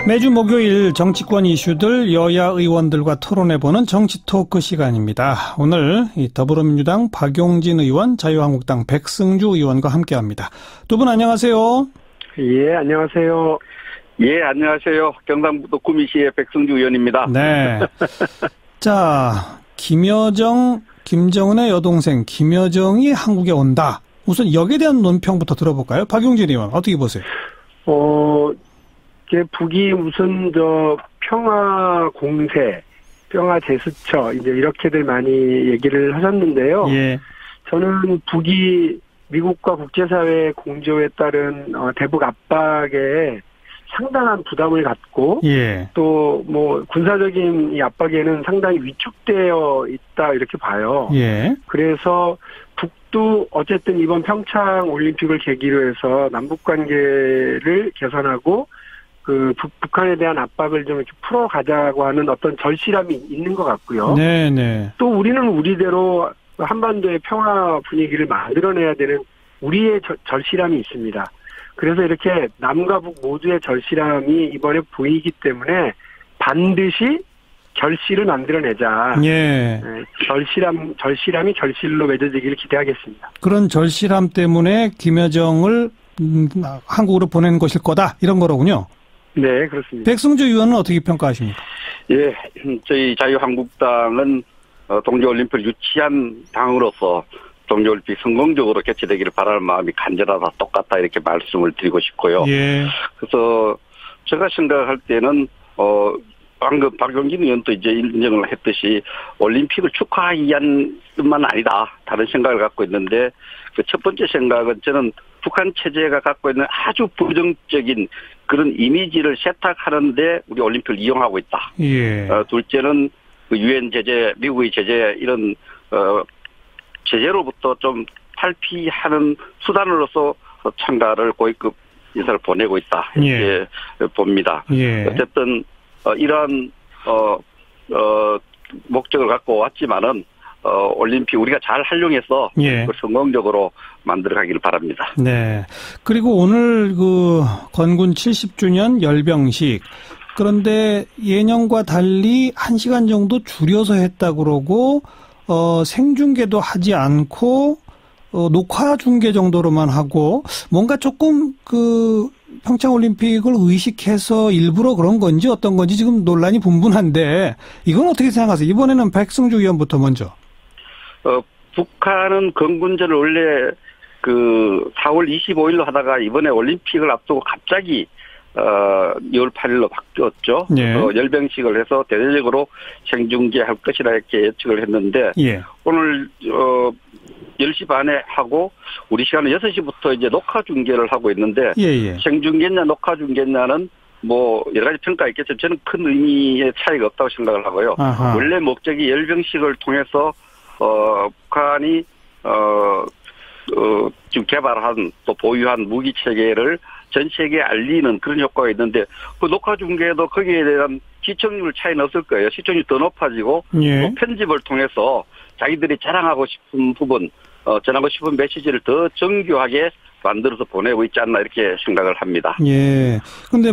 매주 목요일 정치권 이슈들 여야 의원들과 토론해보는 정치토크 시간입니다. 오늘 더불어민주당 박용진 의원, 자유한국당 백승주 의원과 함께합니다. 두 분 안녕하세요. 예, 안녕하세요. 예, 안녕하세요. 경상북도 구미시의 백승주 의원입니다. 네. 자, 김정은의 여동생 김여정이 한국에 온다. 우선 여기에 대한 논평부터 들어볼까요? 박용진 의원, 어떻게 보세요? 북이 무슨 평화 공세, 평화 제스처 이제 이렇게들 많이 얘기를 하셨는데요. 예. 저는 북이 미국과 국제사회 공조에 따른 대북 압박에 상당한 부담을 갖고, 예. 또 군사적인 이 압박에는 상당히 위축되어 있다 이렇게 봐요. 예. 그래서 북도 어쨌든 이번 평창 올림픽을 계기로 해서 남북 관계를 개선하고 북한에 대한 압박을 좀 이렇게 풀어가자고 하는 어떤 절실함이 있는 것 같고요. 네네. 또 우리는 우리대로 한반도의 평화 분위기를 만들어내야 되는 우리의 절실함이 있습니다. 그래서 이렇게 남과 북 모두의 절실함이 이번에 보이기 때문에 반드시 결실을 만들어내자. 예. 절실함이 결실로 맺어지기를 기대하겠습니다. 그런 절실함 때문에 김여정을 한국으로 보내는 것일 거다. 이런 거로군요. 네, 그렇습니다. 백승주 의원은 어떻게 평가하십니까? 예, 저희 자유한국당은 동계올림픽을 유치한 당으로서 동계올림픽 성공적으로 개최되기를 바라는 마음이 간절하다, 똑같다 이렇게 말씀을 드리고 싶고요. 예. 그래서 제가 생각할 때는 방금 박용진 의원도 이제 인정을 했듯이 올림픽을 축하하기 위한뿐만 아니다 다른 생각을 갖고 있는데 그 첫 번째 생각은 저는 북한 체제가 갖고 있는 아주 부정적인 그런 이미지를 세탁하는데 우리 올림픽을 이용하고 있다. 예. 둘째는 그 유엔 제재, 미국의 제재 이런 제재로부터 좀 탈피하는 수단으로서 참가를 고위급 인사를 보내고 있다 이렇게 봅니다. 예. 어쨌든 이러한 목적을 갖고 왔지만은 올림픽 우리가 잘 활용해서 성공적으로 만들어가기를 바랍니다. 네. 그리고 오늘 건군 70주년 열병식. 그런데 예년과 달리 1시간 정도 줄여서 했다 그러고 생중계도 하지 않고 녹화 중계 정도로만 하고 뭔가 조금 평창올림픽을 의식해서 일부러 그런 건지 어떤 건지 지금 논란이 분분한데 이건 어떻게 생각하세요? 이번에는 백승주 의원부터 먼저. 북한은 건군제를 원래 4월 25일로 하다가 이번에 올림픽을 앞두고 갑자기 2월 8일로 바뀌었죠. 예. 열병식을 해서 대대적으로 생중계할 것이라 이렇게 예측을 했는데 예. 오늘 10시 반에 하고 우리 시간은 6시부터 이제 녹화 중계를 하고 있는데 생중계냐 녹화 중계냐는 여러 가지 평가가 있겠지만 저는 큰 의미의 차이가 없다고 생각을 하고요. 아하. 원래 목적이 열병식을 통해서 북한이 지금 개발한 또 보유한 무기 체계를 전 세계에 알리는 그런 효과가 있는데 그 녹화 중계도 거기에 대한 시청률 차이는 없을 거예요. 시청률이 더 높아지고 또 편집을 통해서 자기들이 자랑하고 싶은 부분, 전하고 싶은 메시지를 더 정교하게 만들어서 보내고 있지 않나 이렇게 생각을 합니다. 예. 근데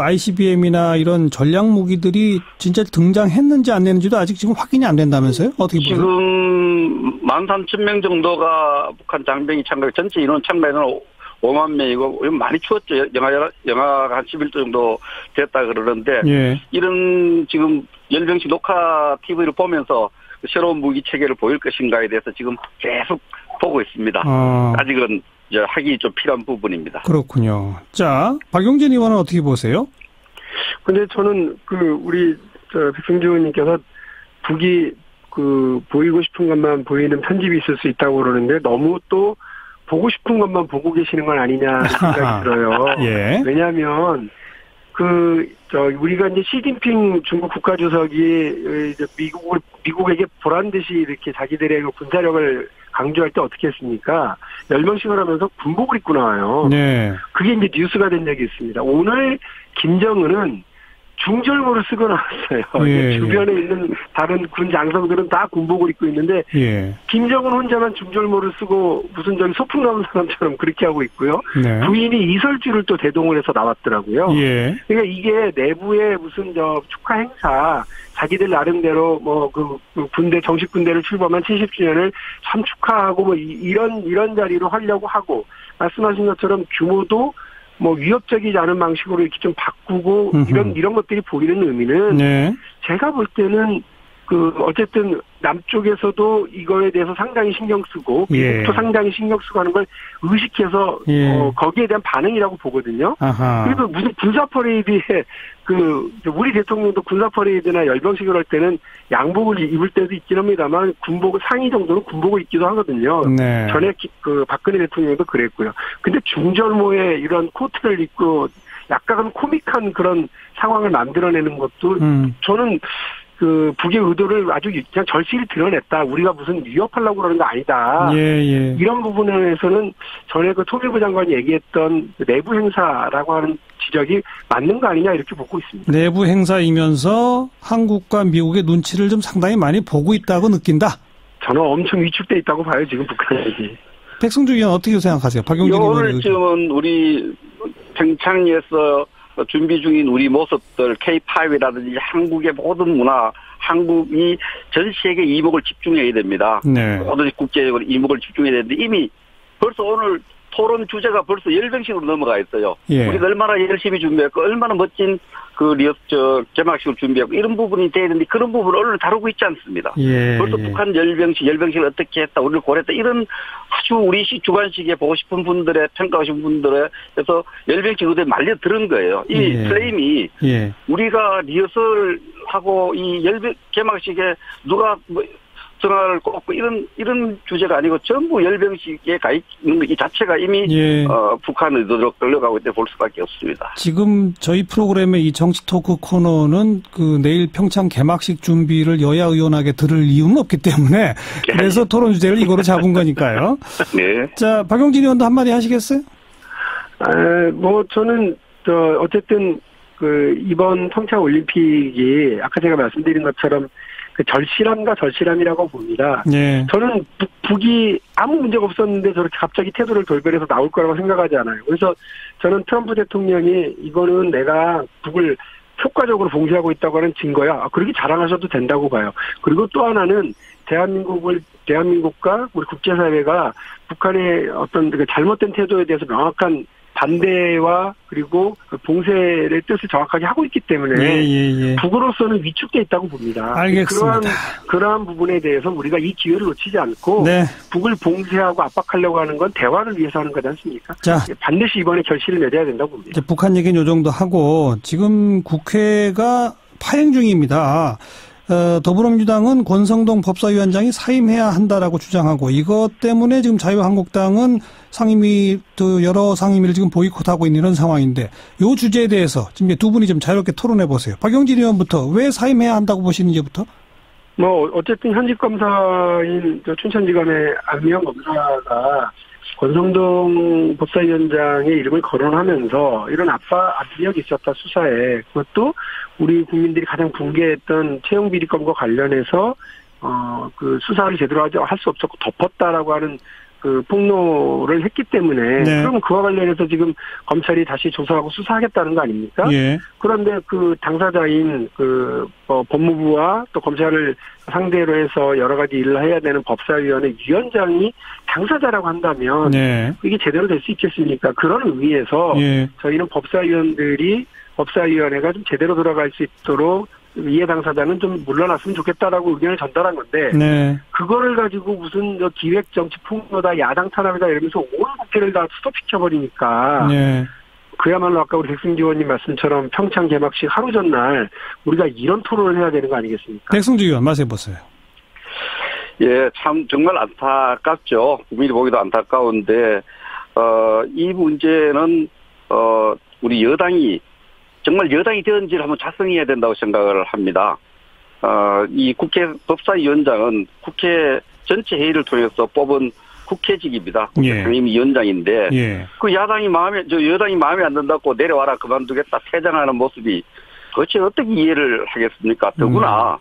ICBM이나 이런 전략 무기들이 진짜 등장했는지 안 했는지도 아직 지금 확인이 안 된다면서요? 어떻게 보세요? 지금 13,000명 정도가 북한 장병이 전체 인원 참가인은 5만 명이고 많이 추웠죠. 영하가 한 11도 정도 됐다 그러는데 이런 지금 열병식 녹화 TV를 보면서 새로운 무기 체계를 보일 것인가에 대해서 지금 계속 보고 있습니다. 아직은 하기 좀 필요한 부분입니다. 그렇군요. 자, 박용진 의원은 어떻게 보세요? 근데 저는 우리 백승주 의원님께서 북이 보이고 싶은 것만 보이는 편집이 있을 수 있다고 그러는데 너무 또 보고 싶은 것만 보고 계시는 건 아니냐 생각이 들어요. 예. 왜냐하면 우리가 이제 시진핑 중국 국가주석이 이제 미국에게 보란 듯이 이렇게 자기들의 군사력을 강조할 때 어떻게 했습니까? 열병식을 하면서 군복을 입고 나와요. 네. 그게 이제 뉴스가 된 적이 있습니다. 오늘 김정은은 중절모를 쓰고 나왔어요. 예, 주변에 있는 다른 군 장성들은 다 군복을 입고 있는데 예. 김정은 혼자만 중절모를 쓰고 무슨 저기 소풍 나온 사람처럼 그렇게 하고 있고요. 네. 부인이 이설주를 또 대동을 해서 나왔더라고요. 예. 그러니까 이게 내부의 무슨 축하 행사, 자기들 나름대로 그 군대 정식 군대를 출범한 70주년을 참 축하하고 뭐 이런 자리로 하려고 하고 말씀하신 것처럼 규모도 위협적이지 않은 방식으로 이렇게 좀 바꾸고 이런 것들이 보이는 의미는 네. 제가 볼 때는 어쨌든 남쪽에서도 이거에 대해서 상당히 신경 쓰고 미국도 상당히 신경 쓰고 하는 걸 의식해서 거기에 대한 반응이라고 보거든요. 아하. 그래도 무슨 군사 퍼레이드에 우리 대통령도 군사 퍼레이드나 열병식을 할 때는 양복을 입을 때도 있긴 합니다만 군복을 상의 정도는 군복을 입기도 하거든요. 네. 전에 박근혜 대통령도 그랬고요. 근데 중절모에 이런 코트를 입고 약간 코믹한 그런 상황을 만들어내는 것도 저는 북의 의도를 아주 그냥 절실히 드러냈다. 우리가 무슨 위협하려고 그러는 거 아니다. 예. 이런 부분에서는 전에 통일부 장관이 얘기했던 내부 행사라고 하는 지적이 맞는 거 아니냐 이렇게 보고 있습니다. 내부 행사이면서 한국과 미국의 눈치를 좀 상당히 많이 보고 있다고 느낀다. 저는 엄청 위축돼 있다고 봐요. 지금 북한이. 백승주 의원 어떻게 생각하세요? 박용진 의원. 오늘쯤은 우리 평창에서 준비 중인 우리 모습들 K5라든지 한국의 모든 문화, 한국이 전 세계 이목을 집중해야 됩니다. 네. 모든 국제적으로 이목을 집중해야 되는데 이미 벌써 오늘 토론 주제가 벌써 열병식으로 넘어가 있어요. 예. 우리가 얼마나 열심히 준비했고 얼마나 멋진 개막식을 준비했고 이런 부분이 돼야 되는데 그런 부분을 언론을 다루고 있지 않습니다. 예. 벌써 북한 열병식을 어떻게 했다, 우리를 고려했다 이런 아주 우리식 주관식에 보고 싶은 분들의 평가하고 싶은 분들의 그래서 열병식 의도에 말려 들은 거예요. 이 플레임이 우리가 리허설하고 이 개막식에 누가 전화를 꽂고 이런 주제가 아니고 전부 열병식에 가 있는 이 자체가 이미 북한 의도로 끌려가고 있다 볼 수밖에 없습니다. 지금 저희 프로그램의 이 정치 토크 코너는 내일 평창 개막식 준비를 여야 의원에게 들을 이유는 없기 때문에 그래서 토론 주제를 이거로 잡은 거니까요. 네. 자, 박용진 의원도 한마디 하시겠어요? 저는 어쨌든 이번 평창 올림픽이 아까 제가 말씀드린 것처럼 절실함과 절실함이라고 봅니다. 네. 저는 북이 아무 문제가 없었는데 저렇게 갑자기 태도를 돌변해서 나올 거라고 생각하지 않아요. 그래서 저는 트럼프 대통령이 이거는 내가 북을 효과적으로 봉쇄하고 있다고 하는 증거야. 그렇게 자랑하셔도 된다고 봐요. 그리고 또 하나는 대한민국과 우리 국제사회가 북한의 어떤 잘못된 태도에 대해서 명확한 반대와 그리고 봉쇄의 뜻을 정확하게 하고 있기 때문에 북으로서는 위축돼 있다고 봅니다. 알겠습니다. 그러한 부분에 대해서 우리가 이 기회를 놓치지 않고 북을 봉쇄하고 압박하려고 하는 건 대화를 위해서 하는 거지 않습니까? 자, 반드시 이번에 결실을 내려야 된다고 봅니다. 북한 얘기는 이 정도 하고 지금 국회가 파행 중입니다. 더불어민주당은 권성동 법사위원장이 사임해야 한다라고 주장하고 이것 때문에 지금 자유한국당은 여러 상임위를 지금 보이콧하고 있는 이런 상황인데 이 주제에 대해서 지금 두 분이 좀 자유롭게 토론해 보세요. 박용진 의원부터 왜 사임해야 한다고 보시는지부터? 어쨌든 현직 검사인 춘천지검의 안미영 검사가 권성동 법사위원장의 이름을 거론하면서 이런 압력이 있었다 수사에 그것도 우리 국민들이 가장 붕괴했던 채용비리건과 관련해서 수사를 제대로 할 수 없었고 덮었다라고 하는 폭로를 했기 때문에 그럼 그와 관련해서 지금 검찰이 다시 조사하고 수사하겠다는 거 아닙니까? 그런데 당사자인 법무부와 또 검찰을 상대로 해서 여러 가지 일을 해야 되는 법사위원회 위원장이 당사자라고 한다면 이게 제대로 될 수 있겠습니까? 그런 의미에서 저희는 법사위원회가 좀 제대로 돌아갈 수 있도록 이해 당사자는 좀 물러났으면 좋겠다라고 의견을 전달한 건데 그거를 가지고 무슨 기획 정치 폭로다 야당 탄압이다 이러면서 온 국회를 다 스톱시켜버리니까 그야말로 아까 우리 백승주 의원님 말씀처럼 평창 개막식 하루 전날 우리가 이런 토론을 해야 되는 거 아니겠습니까? 백승주 의원 말씀해보세요. 참 정말 안타깝죠. 국민이 보기도 안타까운데 이 문제는 우리 여당이 정말 여당이 되는지를 한번 자성해야 된다고 생각을 합니다. 이 국회 법사위원장은 국회 전체 회의를 통해서 뽑은 국회직입니다. 상임위원장인데 그 여당이 마음에 안 든다고 내려와라 그만두겠다 퇴장하는 모습이 도대체 어떻게 이해를 하겠습니까? 더구나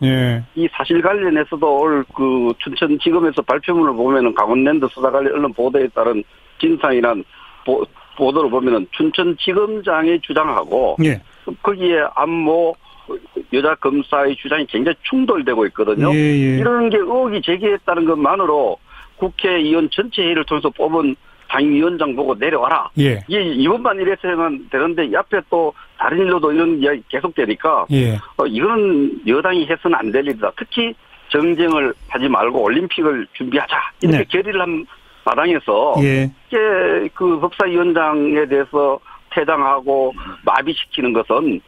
이 사실 관련해서도 올 그 춘천지검에서 발표문을 보면은 강원랜드 수사 관련 언론 보도에 따른 진상이란 보도를 보면은 춘천지검장의 주장하고 거기에 안모 여자 검사의 주장이 굉장히 충돌되고 있거든요. 이런 게 의혹이 제기했다는 것만으로 국회의원 전체 회의를 통해서 뽑은 당위원장 보고 내려와라. 이게 이번만 이랬으면 되는데 이 앞에 또 다른 일로도 이런 이야기 계속되니까 이거는 여당이 해서는 안 될 일이다. 특히 정쟁을 하지 말고 올림픽을 준비하자. 이렇게 결의를 한 마당에서 이게 그 법사위원장에 대해서 퇴장하고 마비시키는 것은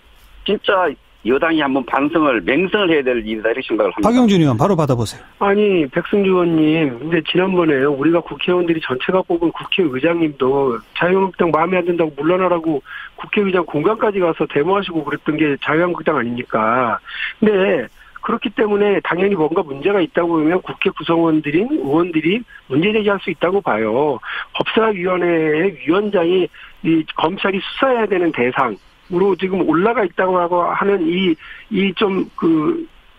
진짜 여당이 한번 맹성을 해야 될 일이다 이렇게 생각을 합니다. 박용진 의원 바로 받아보세요. 아니 백승주 의원님, 근데 지난번에 우리가 국회의원들이 전체가 뽑은 국회의장님도 자유한국당 마음에 안 든다고 물러나라고 국회의장 공간까지 가서 데모하시고 그랬던 게 자유한국당 아닙니까? 근데 그렇기 때문에 당연히 뭔가 문제가 있다고 보면 국회 구성원들인 의원들이 문제 제기할 수 있다고 봐요. 법사위원회의 위원장이 이 검찰이 수사해야 되는 대상으로 지금 올라가 있다고 하는 이 좀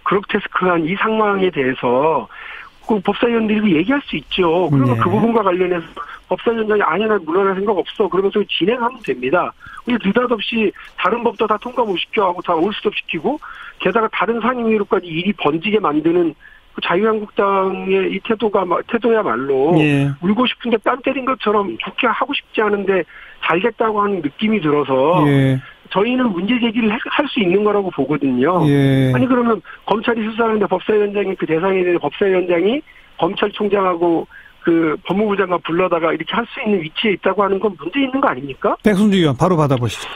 그로테스크한 이 상황에 대해서 그 법사위원들이 얘기할 수 있죠. 그러면 그 부분과 관련해서 법사위원장이 아니야 난 물러날 생각 없어 그러면서 진행하면 됩니다. 느닷없이 다른 법도 다 통과 못 시켜하고 다 올스톱시키고 게다가 다른 상임위로까지 일이 번지게 만드는 그 자유한국당의 이 태도야말로 울고 싶은데 뺨 때린 것처럼 국회 하고 싶지 않은데 잘겠다고 하는 느낌이 들어서 저희는 문제 제기를 할 수 있는 거라고 보거든요. 아니 그러면 검찰이 수사하는데 법사위원장이 그 대상에 대해 법사위원장이 검찰총장하고 그 법무부 장관 불러다가 이렇게 할 수 있는 위치에 있다고 하는 건 문제 있는 거 아닙니까? 백승주 의원 바로 받아보시죠.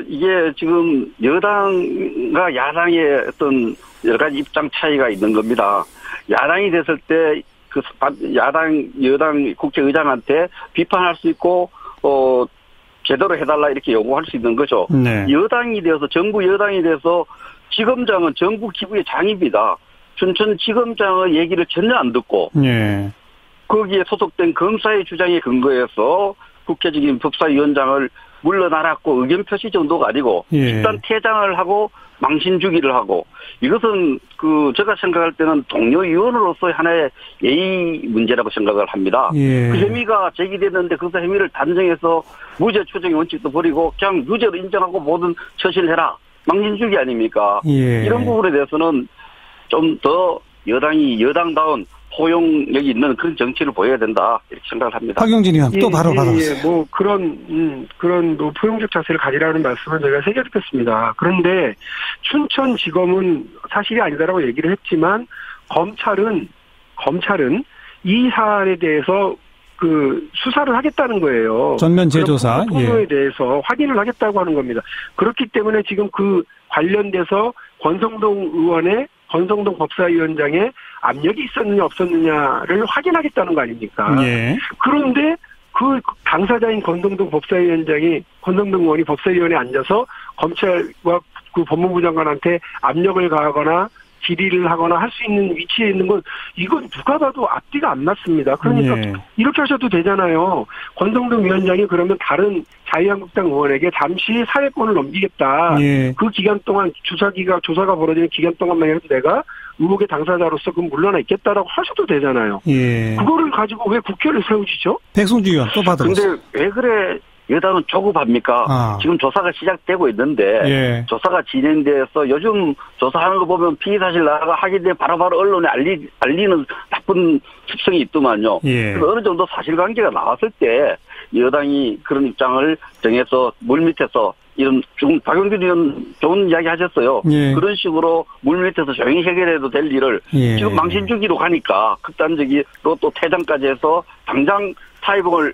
이게 지금 여당과 야당의 어떤 여러 가지 입장 차이가 있는 겁니다. 야당이 됐을 때 그 여당 국회의장한테 비판할 수 있고 제대로 해달라 이렇게 요구할 수 있는 거죠. 여당이 되어서 정부 여당이 돼서 지검장은 정부 기구의 장입니다. 춘천지검장의 얘기를 전혀 안 듣고 거기에 소속된 검사의 주장에 근거해서 국회적인 법사위원장을 물러나랐고 의견 표시 정도가 아니고 일단 퇴장을 하고 망신 주기를 하고 이것은 제가 생각할 때는 동료 의원으로서의 하나의 예의 문제라고 생각을 합니다. 그 혐의가 제기됐는데 그 혐의를 단정해서 무죄 추정의 원칙도 버리고 그냥 유죄로 인정하고 모든 처신을 해라. 망신 주기 아닙니까? 이런 부분에 대해서는 좀 더 여당이 여당다운 포용력이 있는 그런 정치를 보여야 된다 이렇게 생각을 합니다. 박용진 의원 또 바로 받아보세요. 그런 포용적 자세를 가지라는 말씀을 저희가 새겨 듣겠습니다. 그런데 춘천지검은 사실이 아니다라고 얘기를 했지만 검찰은 이 사안에 대해서 수사를 하겠다는 거예요. 전면 재조사. 에 대해서 확인을 하겠다고 하는 겁니다. 그렇기 때문에 지금 관련돼서 권성동 법사위원장의 압력이 있었느냐 없었느냐를 확인하겠다는 거 아닙니까? 그런데 그 당사자인 권성동 의원이 법사위원회에 앉아서 검찰과 그 법무부 장관한테 압력을 가하거나 질의를 하거나 할 수 있는 위치에 있는 건 이건 누가 봐도 앞뒤가 안 맞습니다. 그러니까 이렇게 하셔도 되잖아요. 권성동 위원장이 그러면 다른 자유한국당 의원에게 잠시 사회권을 넘기겠다. 그 기간 동안 조사가 벌어지는 기간 동안만 해도 내가 의혹의 당사자로서 그럼 물러나 있겠다라고 하셔도 되잖아요. 그거를 가지고 왜 국회를 세우시죠? 백승주 의원 또 받아보세요. 근데 왜 그래? 여당은 조급합니까? 지금 조사가 시작되고 있는데 조사가 진행돼서 요즘 조사하는 거 보면 피의사실 나가 하게 되면 바로바로 언론에 알리는 나쁜 특성이 있더만요. 그래서 어느 정도 사실관계가 나왔을 때 여당이 그런 입장을 정해서 물밑에서 이런 박용진 의원 좋은 이야기 하셨어요. 그런 식으로 물밑에서 조용히 해결해도 될 일을 지금 망신 주기로 가니까 극단적으로 또 퇴장까지 해서 당장 사회복을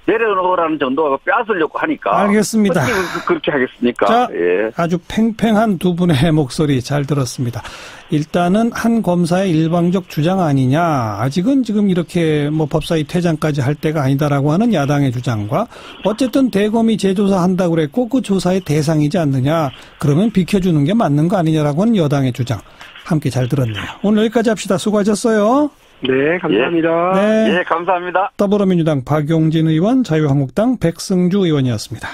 내려놓으라는 정도가 빼앗으려고 하니까. 알겠습니다. 어떻게 그렇게 하겠습니까? 자, 아주 팽팽한 두 분의 목소리 잘 들었습니다. 일단은 한 검사의 일방적 주장 아니냐. 아직은 지금 이렇게 법사위 퇴장까지 할 때가 아니다라고 하는 야당의 주장과 어쨌든 대검이 재조사한다고 그랬고 그 조사의 대상이지 않느냐. 그러면 비켜주는 게 맞는 거 아니냐라고 하는 여당의 주장. 함께 잘 들었네요. 오늘 여기까지 합시다. 수고하셨어요. 네, 감사합니다. 네, 감사합니다. 더불어민주당 박용진 의원, 자유한국당 백승주 의원이었습니다.